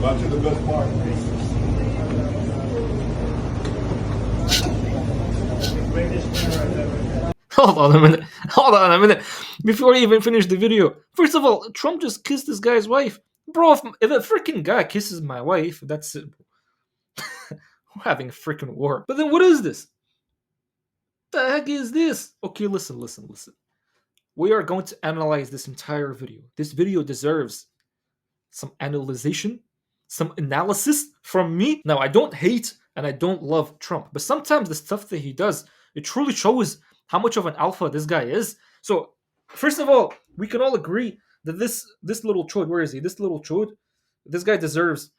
Got to the best part. Hold on a minute. Hold on a minute. Before I even finish the video, first of all, Trump just kissed this guy's wife. Bro, if a freaking guy kisses my wife, that's it. We're having a freaking war. But then what is this? The heck is this? Okay, listen. We are going to analyze this entire video. This video deserves some analyzation, some analysis from me. Now, I don't hate and I don't love Trump, but sometimes the stuff that he does, it truly shows how much of an alpha this guy is. So, first of all, we can all agree that this little chode, where is he? This little chode, this guy deserves.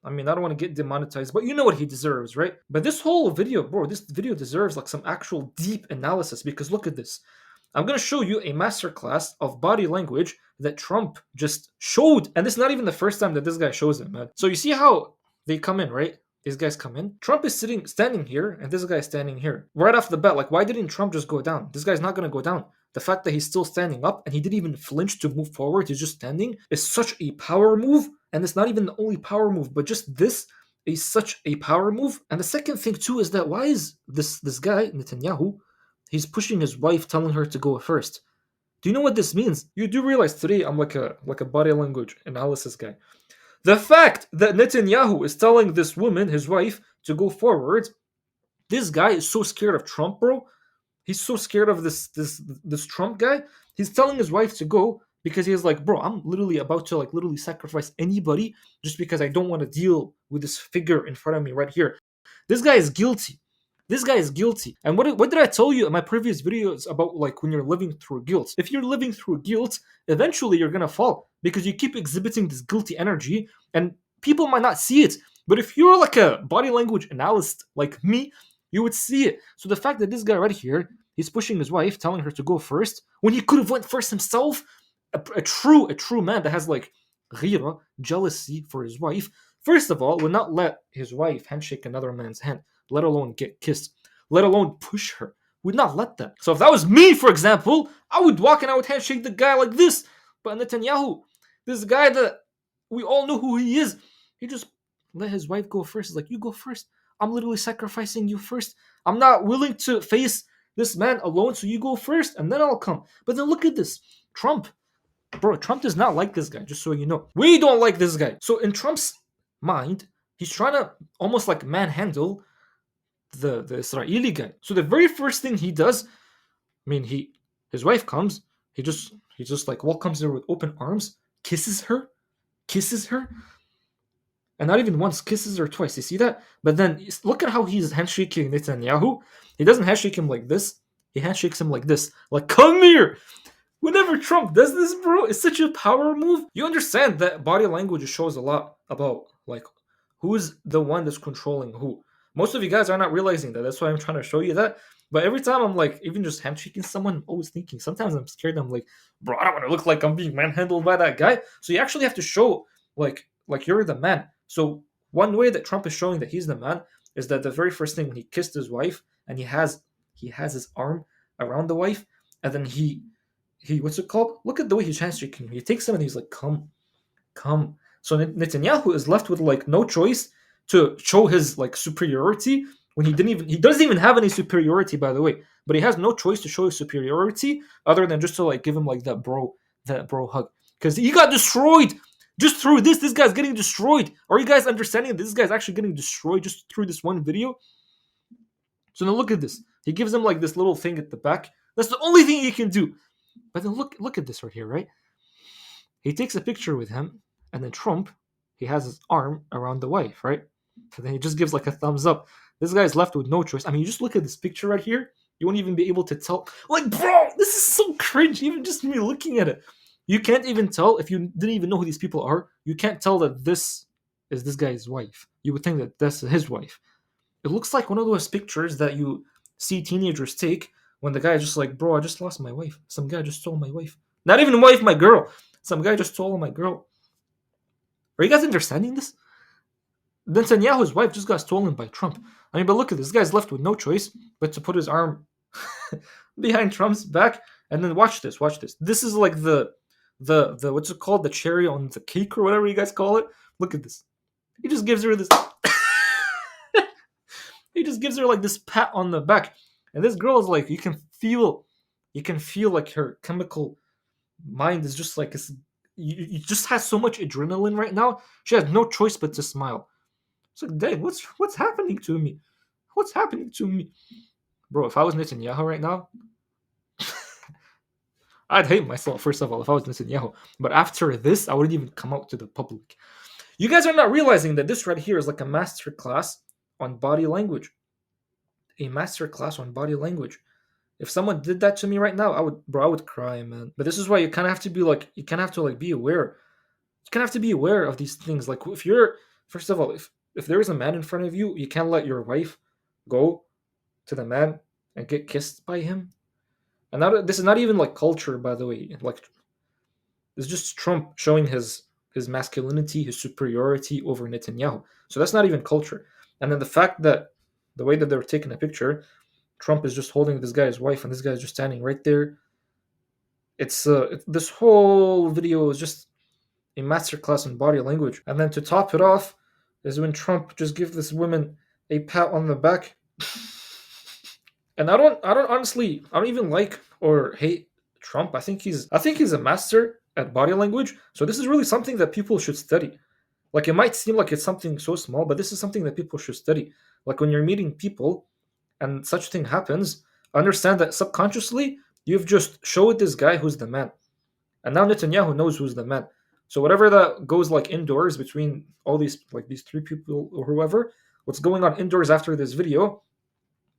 I mean, I don't want to get demonetized, but you know what he deserves, right? But this whole video, bro, this video deserves like some actual deep analysis because look at this. I'm going to show you a masterclass of body language that Trump just showed. And this is not even the first time that this guy shows it, man. So you see how they come in, right? These guys come in. Trump is standing here, and this guy is standing here. Right off the bat, like, why didn't Trump just go down? This guy's not going to go down. The fact that he's still standing up and he didn't even flinch to move forward, he's just standing, is such a power move. And it's not even the only power move, but just this is such a power move. And the second thing too is that why is this guy, Netanyahu, he's pushing his wife, telling her to go first. Do you know what this means? You do realize today I'm like a body language analysis guy. The fact that Netanyahu is telling this woman, his wife, to go forward, this guy is so scared of Trump, bro. He's so scared of this Trump guy. He's telling his wife to go because he's like, bro, I'm literally about to like literally sacrifice anybody just because I don't want to deal with this figure in front of me right here. This guy is guilty. This guy is guilty. And what did I tell you in my previous videos about like when you're living through guilt? If you're living through guilt, eventually you're gonna fall because you keep exhibiting this guilty energy and people might not see it. But if you're like a body language analyst like me, you would see it. So the fact that this guy right here, he's pushing his wife, telling her to go first, when he could have went first himself, a true man that has like ghira, jealousy for his wife, first of all, would not let his wife handshake another man's hand, let alone get kissed, let alone push her. Would not let that. So if that was me, for example, I would walk and I would handshake the guy like this. But Netanyahu, this guy that we all know who he is, he just let his wife go first. He's like, you go first. I'm literally sacrificing you first. I'm not willing to face this man alone, so you go first, and then I'll come. But then look at this. Trump. Bro, Trump does not like this guy, just so you know. We don't like this guy. So in Trump's mind, he's trying to almost like manhandle the Israeli guy. So the very first thing he does, I mean, his wife comes, he just like welcomes her with open arms, kisses her, and not even once, kisses her twice. You see that? But then look at how he's handshaking Netanyahu. He doesn't handshake him like this. He handshakes him like this. Like, come here. Whenever Trump does this, bro, it's such a power move. You understand that body language shows a lot about like who's the one that's controlling who. Most of you guys are not realizing that. That's why I'm trying to show you that. But every time I'm like, even just handshaking someone, I'm always thinking. Sometimes I'm scared. I'm like, bro, I don't want to look like I'm being manhandled by that guy. So you actually have to show like you're the man. So one way that Trump is showing that he's the man is that the very first thing when he kissed his wife and he has his arm around the wife, and then he what's it called? Look at the way he's handshaking. He takes him and he's like, come. So Netanyahu is left with like no choice to show his like superiority when he doesn't even have any superiority, by the way. But he has no choice to show his superiority other than just to like give him like that bro hug. Because he got destroyed just through this. This guy's getting destroyed. Are you guys understanding that this guy's actually getting destroyed just through this one video? So now look at this. He gives him like this little thing at the back. That's the only thing he can do. But then look at this right here, right? He takes a picture with him, and then Trump, he has his arm around the wife, right? And then he just gives like a thumbs up. This guy's left with no choice. I mean, you just look at this picture right here, you won't even be able to tell. Like, bro, this is so cringe, even just me looking at it. You can't even tell, if you didn't even know who these people are, you can't tell that this is this guy's wife. You would think that that's his wife. It looks like one of those pictures that you see teenagers take when the guy just like, bro, I just lost my wife. Some guy just stole my wife. Not even wife, my girl. Some guy just stole my girl. Are you guys understanding this? Netanyahu's wife just got stolen by Trump. I mean, but look at this. This guy's left with no choice but to put his arm behind Trump's back. And then watch this. This is like the what's it called? The cherry on the cake or whatever you guys call it. Look at this. He just gives her this. He just gives her like this pat on the back, and this girl is like, you can feel like her chemical mind is just like you just has so much adrenaline right now. She has no choice but to smile. It's like, dang, what's happening to me? What's happening to me, bro? If I was Netanyahu right now, I'd hate myself first of all if I was Netanyahu. But after this, I wouldn't even come out to the public. You guys are not realizing that this right here is like a master class on body language. A master class on body language. If someone did that to me right now, I would cry, man. But this is why you kind of have to be like, you kind of have to like be aware. You kind of have to be aware of these things. Like if you're, first of all, if there is a man in front of you, you can't let your wife go to the man and get kissed by him. And this is not even like culture, by the way. Like it's just Trump showing his masculinity, his superiority over Netanyahu. So that's not even culture. And then the fact that the way that they were taking a picture, Trump is just holding this guy's wife, and this guy's just standing right there. This whole video is just a masterclass in body language. And then to top it off is when Trump just gives this woman a pat on the back. And I don't honestly, I don't even like or hate Trump. I think he's a master at body language. So this is really something that people should study. Like it might seem like it's something so small, but this is something that people should study. Like when you're meeting people and such thing happens, understand that subconsciously you've just showed this guy who's the man. And now Netanyahu knows who's the man. So whatever that goes like indoors between all these like these three people or whoever, what's going on indoors after this video,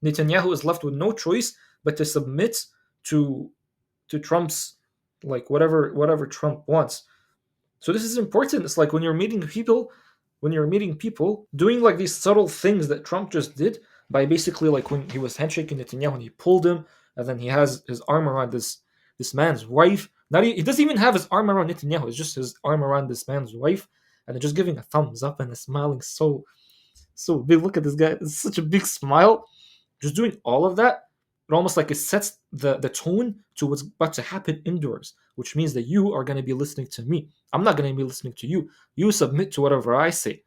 Netanyahu is left with no choice but to submit to Trump's like whatever Trump wants. So this is important. It's like when you're meeting people, doing like these subtle things that Trump just did by basically like when he was handshaking Netanyahu and he pulled him, and then he has his arm around this man's wife. He doesn't even have his arm around Netanyahu. It's just his arm around this man's wife, and they're just giving a thumbs up and smiling so big. Look at this guy. It's such a big smile. Just doing all of that, it almost like it sets the tone to what's about to happen indoors, which means that you are going to be listening to me. I'm not going to be listening to you. You submit to whatever I say,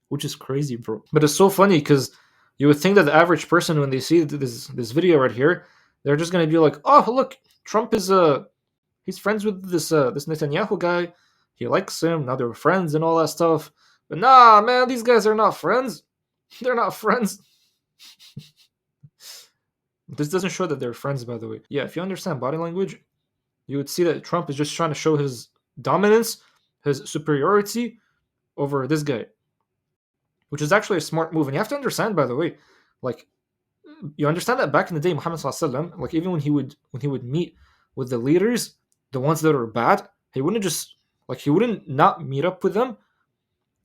which is crazy, bro. But it's so funny because you would think that the average person, when they see this video right here, they're just going to be like, oh, look, Trump is he's friends with this Netanyahu guy. He likes him. Now they're friends and all that stuff. But nah, man, these guys are not friends. They're not friends. This doesn't show that they're friends, by the way. Yeah, if you understand body language, you would see that Trump is just trying to show his dominance, his superiority over this guy, which is actually a smart move. And you have to understand, by the way, like you understand that back in the day, Muhammad Sallallahu Alaihi Wasallam, like even when he would meet with the leaders, the ones that are bad, he wouldn't not meet up with them.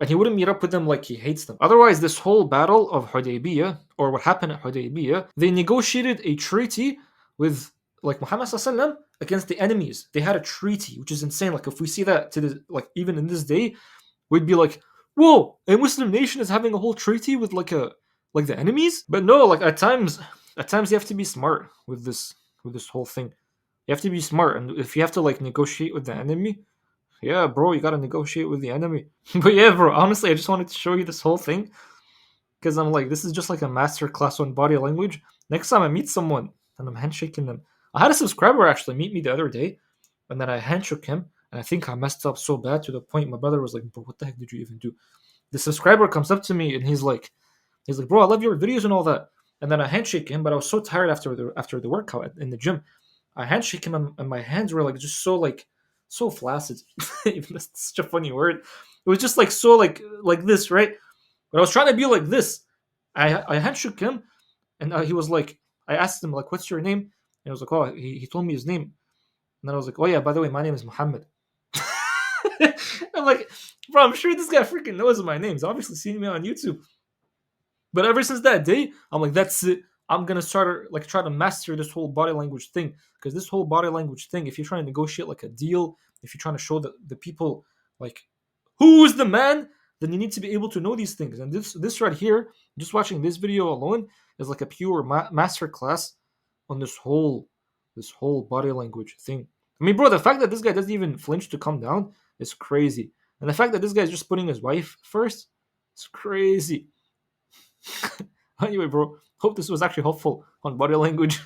And he wouldn't meet up with them like he hates them. Otherwise, this whole battle of Hudaybiyah, or what happened at Hudaybiyah, they negotiated a treaty with like Muhammad Sallallahu against the enemies. They had a treaty, which is insane. Like if we see that even in this day, we'd be like, whoa, a Muslim nation is having a whole treaty with like the enemies? But no, like at times you have to be smart with this whole thing. You have to be smart, and if you have to like negotiate with the enemy, yeah, bro, you gotta negotiate with the enemy. But yeah, bro, honestly, I just wanted to show you this whole thing because I'm like, this is just like a master class on body language. Next time I meet someone and I'm handshaking them, I had a subscriber actually meet me the other day, and then I handshook him, and I think I messed up so bad to the point my brother was like, bro, what the heck did you even do? The subscriber comes up to me and he's like, bro, I love your videos and all that. And then I handshake him, but I was so tired after the workout in the gym. I handshake him, and my hands were like just so flaccid. Even that's such a funny word. It was just like so like this, right? But I was trying to be like this. I handshook him, and he was like, I asked him like, "What's your name?" And he was like, "Oh," he told me his name, and then I was like, "Oh yeah, by the way, my name is Muhammad." I'm like, bro, I'm sure this guy freaking knows my name. He's obviously seen me on YouTube. But ever since that day, I'm like, that's it. I'm gonna try to master this whole body language thing, because this whole body language thing, if you're trying to negotiate like a deal, if you're trying to show the people like who's the man, then you need to be able to know these things. And this right here, just watching this video alone, is like a pure master class on this whole body language thing. I mean, bro, the fact that this guy doesn't even flinch to come down is crazy. And the fact that this guy's just putting his wife first, it's crazy. Anyway, bro, hope this was actually helpful on body language.